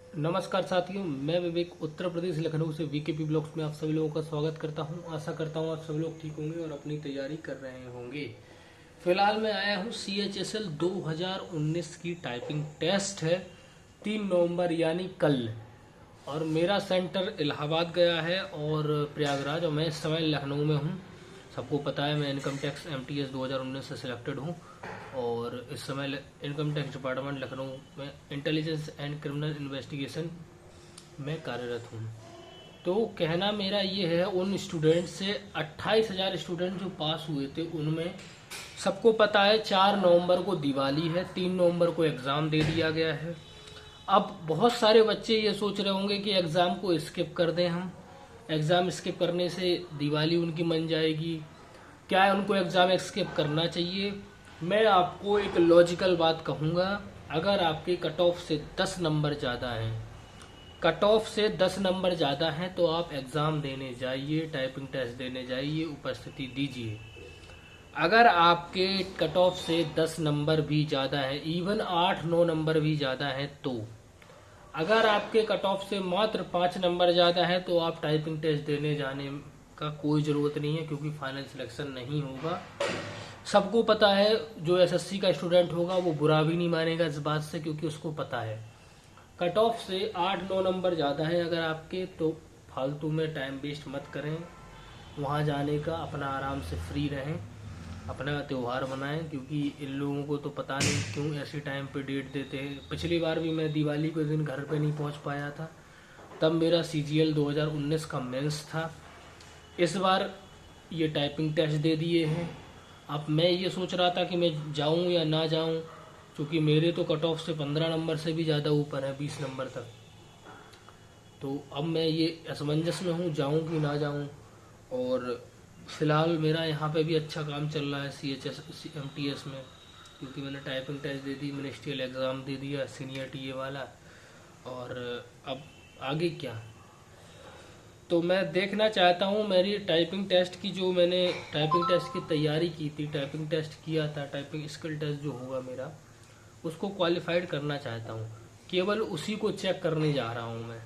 नमस्कार साथियों, मैं विवेक उत्तर प्रदेश लखनऊ से वीकेपी ब्लॉग्स में आप सभी लोगों का स्वागत करता हूं। आशा करता हूं आप सभी लोग ठीक होंगे और अपनी तैयारी कर रहे होंगे। फिलहाल मैं आया हूं CHSL 2019 की टाइपिंग टेस्ट है 3 नवंबर यानी कल। और मेरा सेंटर इलाहाबाद गया है और प्रयागराज, और मैं इस समय लखनऊ में हूँ। सबको पता है मैं इनकम टैक्स MTS 2019 से सिलेक्टेड हूँ और इस समय इनकम टैक्स डिपार्टमेंट लखनऊ में इंटेलिजेंस एंड क्रिमिनल इन्वेस्टिगेशन में कार्यरत हूँ। तो कहना मेरा ये है, उन स्टूडेंट से 28,000 स्टूडेंट जो पास हुए थे उनमें सबको पता है 4 नवंबर को दिवाली है, 3 नवंबर को एग्ज़ाम दे दिया गया है। अब बहुत सारे बच्चे ये सोच रहे होंगे कि एग्ज़ाम को स्किप कर दें हम, एग्ज़ाम स्किप करने से दिवाली उनकी मन जाएगी। क्या है, उनको एग्ज़ाम स्किप करना चाहिए? मैं आपको एक लॉजिकल बात कहूँगा। अगर आपके कट ऑफ से 10 नंबर ज़्यादा हैं, कट ऑफ से 10 नंबर ज़्यादा हैं तो आप एग्ज़ाम देने जाइए, टाइपिंग टेस्ट देने जाइए, उपस्थिति दीजिए। अगर आपके कट ऑफ से 10 नंबर भी ज़्यादा है, इवन 8-9 नंबर भी ज़्यादा हैं, तो अगर आपके कट ऑफ से मात्र 5 नंबर ज़्यादा है तो आप टाइपिंग टेस्ट देने जाने का कोई ज़रूरत नहीं है, क्योंकि फाइनल सिलेक्शन नहीं होगा। सबको पता है, जो SSC का स्टूडेंट होगा वो बुरा भी नहीं मानेगा इस बात से, क्योंकि उसको पता है कट ऑफ से 8-9 नंबर ज़्यादा है अगर आपके, तो फालतू में टाइम वेस्ट मत करें। वहाँ जाने का अपना आराम से फ्री रहें, अपना त्यौहार मनाएं, क्योंकि इन लोगों को तो पता नहीं क्यों ऐसे टाइम पे डेट देते हैं। पिछली बार भी मैं दिवाली के दिन घर पे नहीं पहुंच पाया था, तब मेरा CGL 2019 का मेंस था। इस बार ये टाइपिंग टेस्ट दे दिए हैं। अब मैं ये सोच रहा था कि मैं जाऊं या ना जाऊं, क्योंकि मेरे तो कट ऑफ से 15 नंबर से भी ज़्यादा ऊपर है, 20 नंबर तक। तो अब मैं ये असमंजस में हूँ, जाऊं कि ना जाऊं। और फिलहाल मेरा यहाँ पे भी अच्छा काम चल रहा है MTS में, क्योंकि मैंने टाइपिंग टेस्ट दे दी, मिनिस्ट्रियल एग्ज़ाम दे दिया सीनियर TA वाला। और अब आगे क्या, तो मैं देखना चाहता हूँ मेरी टाइपिंग टेस्ट की, जो मैंने टाइपिंग टेस्ट की तैयारी की थी, टाइपिंग टेस्ट किया था, टाइपिंग स्किल टेस्ट जो होगा मेरा, उसको क्वालिफाइड करना चाहता हूँ। केवल उसी को चेक करने जा रहा हूँ मैं।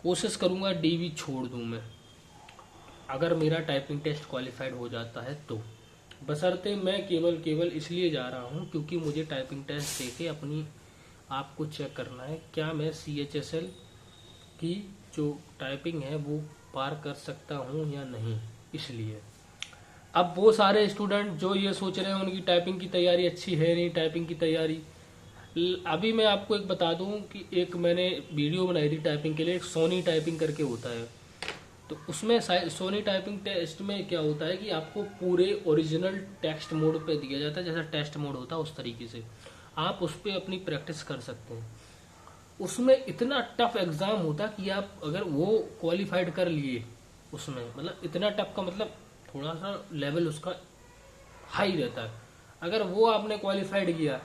कोशिश करूँगा DV छोड़ दूँ मैं, अगर मेरा टाइपिंग टेस्ट क्वालिफाइड हो जाता है तो। बशर्ते मैं केवल इसलिए जा रहा हूँ क्योंकि मुझे टाइपिंग टेस्ट दे के अपनी आप को चेक करना है, क्या मैं CHSL की जो टाइपिंग है वो पार कर सकता हूँ या नहीं। इसलिए अब वो सारे स्टूडेंट जो ये सोच रहे हैं उनकी टाइपिंग की तैयारी अच्छी है नहीं, टाइपिंग की तैयारी, अभी मैं आपको एक बता दूं कि एक मैंने वीडियो बनाई थी टाइपिंग के लिए, एक सोनी टाइपिंग करके होता है। तो उसमें सोनी टाइपिंग टेस्ट में क्या होता है कि आपको पूरे ओरिजिनल टेक्स्ट मोड पे दिया जाता है, जैसा टेस्ट मोड होता है उस तरीके से आप उस पर अपनी प्रैक्टिस कर सकते हैं। उसमें इतना टफ एग्ज़ाम होता है कि आप अगर वो क्वालिफाइड कर लिए उसमें, मतलब इतना टफ का मतलब थोड़ा सा लेवल उसका हाई रहता है। अगर वो आपने क्वालिफाइड किया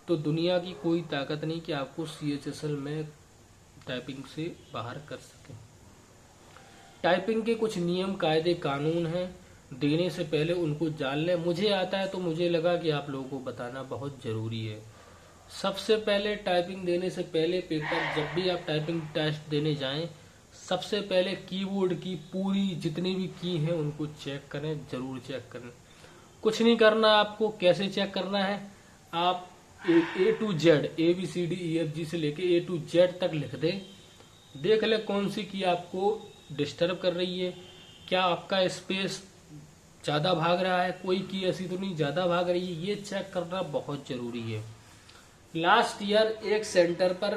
तो दुनिया की कोई ताकत नहीं कि आपको CHSL में टाइपिंग से बाहर कर सके। टाइपिंग के कुछ नियम कायदे कानून हैं, देने से पहले उनको जान लें। मुझे आता है तो मुझे लगा कि आप लोगों को बताना बहुत ज़रूरी है। सबसे पहले टाइपिंग देने से पहले पेपर, जब भी आप टाइपिंग टेस्ट देने जाएं, सबसे पहले कीबोर्ड की पूरी जितनी भी की हैं उनको चेक करें, ज़रूर चेक करें। कुछ नहीं करना आपको। कैसे चेक करना है, आप A to Z ABCDEFG से लेके A to Z तक लिख दें, देख ले कौन सी की आपको डिस्टर्ब कर रही है, क्या आपका स्पेस ज़्यादा भाग रहा है, कोई की ऐसी तो नहीं ज़्यादा भाग रही है, ये चेक करना बहुत ज़रूरी है। लास्ट ईयर एक सेंटर पर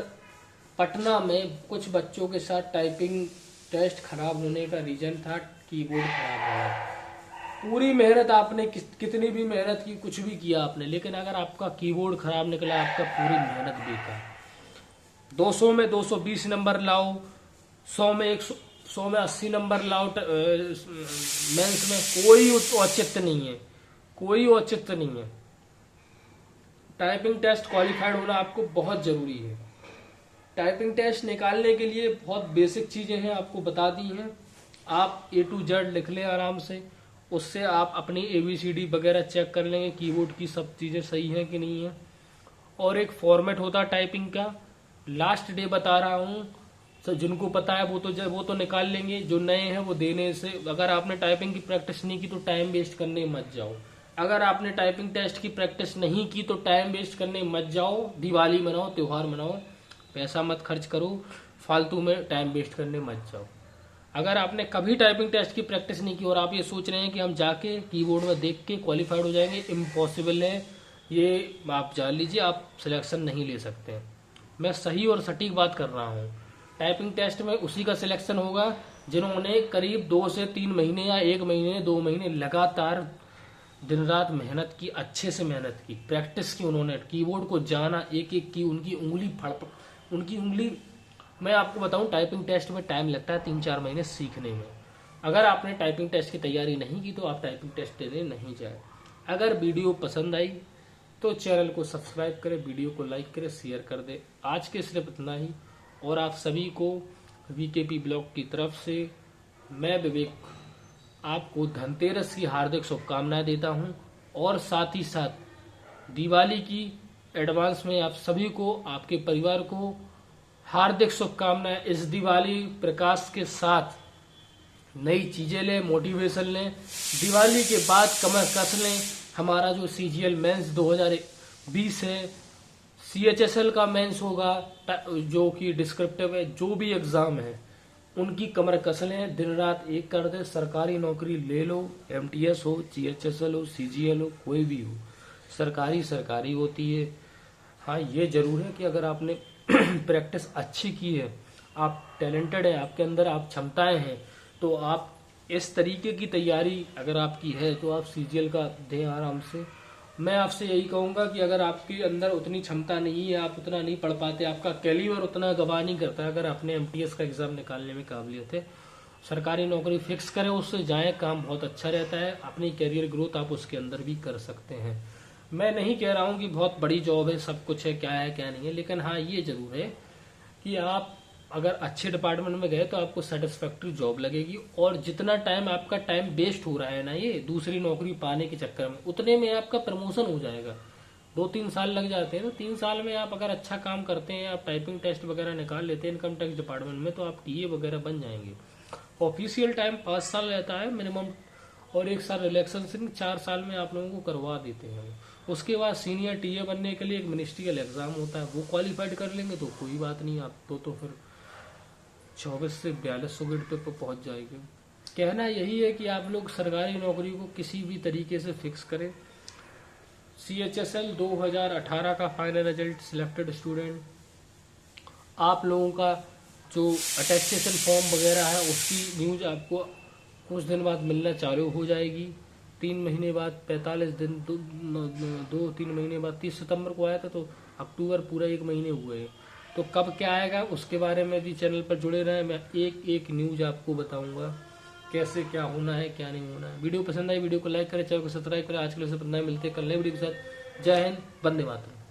पटना में कुछ बच्चों के साथ टाइपिंग टेस्ट खराब होने का रीज़न था कीबोर्ड खराब होना। पूरी मेहनत आपने कितनी भी मेहनत की, कुछ भी किया आपने, लेकिन अगर आपका कीबोर्ड खराब निकला, आपका पूरी मेहनत बेकार। 200 में 220 नंबर लाओ, 100 में 80 नंबर लाओ, मेंस में कोई औचित्य नहीं है, कोई औचित्य नहीं है। टाइपिंग टेस्ट क्वालिफाइड होना आपको बहुत ज़रूरी है। टाइपिंग टेस्ट निकालने के लिए बहुत बेसिक चीज़ें हैं, आपको बता दी हैं। आप A to Z लिख लें आराम से, उससे आप अपनी ABCD वगैरह चेक कर लेंगे, कीबोर्ड की सब चीज़ें सही हैं कि नहीं है। और एक फॉर्मेट होता है टाइपिंग का, लास्ट डे बता रहा हूँ, तो जिनको पता है वो तो निकाल लेंगे, जो नए हैं वो देने से। अगर आपने टाइपिंग की प्रैक्टिस नहीं की तो टाइम वेस्ट करने मत जाओ। अगर आपने टाइपिंग टेस्ट की प्रैक्टिस नहीं की तो टाइम वेस्ट करने मत जाओ। दिवाली मनाओ, त्योहार मनाओ, पैसा मत खर्च करो, फालतू में टाइम वेस्ट करने मत जाओ। अगर आपने कभी टाइपिंग टेस्ट की प्रैक्टिस नहीं की और आप ये सोच रहे हैं कि हम जाके कीबोर्ड में देख के क्वालिफाइड हो जाएंगे, इम्पॉसिबल है। ये आप जान लीजिए, आप सिलेक्शन नहीं ले सकते। मैं सही और सटीक बात कर रहा हूँ। टाइपिंग टेस्ट में उसी का सिलेक्शन होगा जिन्होंने करीब 2 से 3 महीने या 1 महीने 2 महीने लगातार दिन रात मेहनत की, अच्छे से मेहनत की, प्रैक्टिस की, उन्होंने कीबोर्ड को जाना, एक एक की उनकी उंगली मैं आपको बताऊं, टाइपिंग टेस्ट में टाइम लगता है 3-4 महीने सीखने में। अगर आपने टाइपिंग टेस्ट की तैयारी नहीं की तो आप टाइपिंग टेस्ट देने नहीं जाए। अगर वीडियो पसंद आई तो चैनल को सब्सक्राइब करें, वीडियो को लाइक करें, शेयर कर दें। आज के सिर्फ इतना ही, और आप सभी को वीकेपी ब्लॉग की तरफ से मैं विवेक आपको धनतेरस की हार्दिक शुभकामनाएं देता हूं, और साथ ही साथ दिवाली की एडवांस में आप सभी को, आपके परिवार को हार्दिक शुभकामनाएं। इस दिवाली प्रकाश के साथ नई चीजें लें, मोटिवेशन लें, दिवाली के बाद कमर कस लें। हमारा जो सीजीएल मेंस 2020 है, सीएचएसएल का मेंस होगा जो कि डिस्क्रिप्टिव है, जो भी एग्जाम है उनकी कमर कस लें, दिन रात एक कर दे, सरकारी नौकरी ले लो। एमटीएस हो, सीएचएसएल हो, सीजीएल हो, कोई भी हो, सरकारी होती है। हाँ, ये जरूर है कि अगर आपने प्रैक्टिस अच्छी की है, आप टैलेंटेड है, आपके अंदर आप क्षमताएं हैं, तो आप इस तरीके की तैयारी अगर आपकी है तो आप सीजीएल का दें आराम से। मैं आपसे यही कहूंगा कि अगर आपके अंदर उतनी क्षमता नहीं है, आप उतना नहीं पढ़ पाते, आपका कैलिबर उतना गवाह नहीं करता, अगर आपने एमटीएस का एग्जाम निकालने में काबिलियत है, सरकारी नौकरी फिक्स करें, उससे जाए, काम बहुत अच्छा रहता है। अपनी कैरियर ग्रोथ आप उसके अंदर भी कर सकते हैं। मैं नहीं कह रहा हूं कि बहुत बड़ी जॉब है, सब कुछ है क्या नहीं है, लेकिन हाँ ये जरूर है कि आप अगर अच्छे डिपार्टमेंट में गए तो आपको सेटिस्फैक्ट्री जॉब लगेगी। और जितना टाइम आपका टाइम वेस्ट हो रहा है ना ये दूसरी नौकरी पाने के चक्कर में, उतने में आपका प्रमोशन हो जाएगा। 2-3 साल लग जाते हैं, तो 3 साल में आप अगर अच्छा काम करते हैं, आप टाइपिंग टेस्ट वगैरह निकाल लेते हैं इनकम टैक्स डिपार्टमेंट में, तो आप टीए वगैरह बन जाएंगे। ऑफिशियल टाइम 5 साल रहता है मिनिमम, और 1 साल रिलैक्सेशन 4 साल में आप लोगों को करवा देते हैं। उसके बाद सीनियर टीए बनने के लिए एक मिनिस्ट्रियल एग्जाम होता है, वो क्वालिफाइड कर लेंगे तो कोई बात नहीं, आप तो फिर 24 से 4200 गेट पे पहुंच जाएंगे। कहना यही है कि आप लोग सरकारी नौकरी को किसी भी तरीके से फिक्स करें। सीएचएसएल 2018 का फाइनल रिजल्ट, सिलेक्टेड स्टूडेंट, आप लोगों का जो अटेस्टेशन फॉर्म वगैरह है उसकी न्यूज आपको कुछ दिन बाद मिलना चालू हो जाएगी। 3 महीने बाद, 45 दिन, 2-3 महीने बाद, 30 सितंबर को आया था तो अक्टूबर पूरा 1 महीने हुए हैं। तो कब क्या आएगा उसके बारे में भी चैनल पर जुड़े रहें, मैं एक न्यूज आपको बताऊंगा कैसे क्या होना है क्या नहीं होना है। वीडियो पसंद आई वीडियो को लाइक करें, चैनल को सब्सक्राइब करें। आज के लिए सब मिलते हैं कल नए वीडियो के साथ। जय हिंद, वंदे मातरम।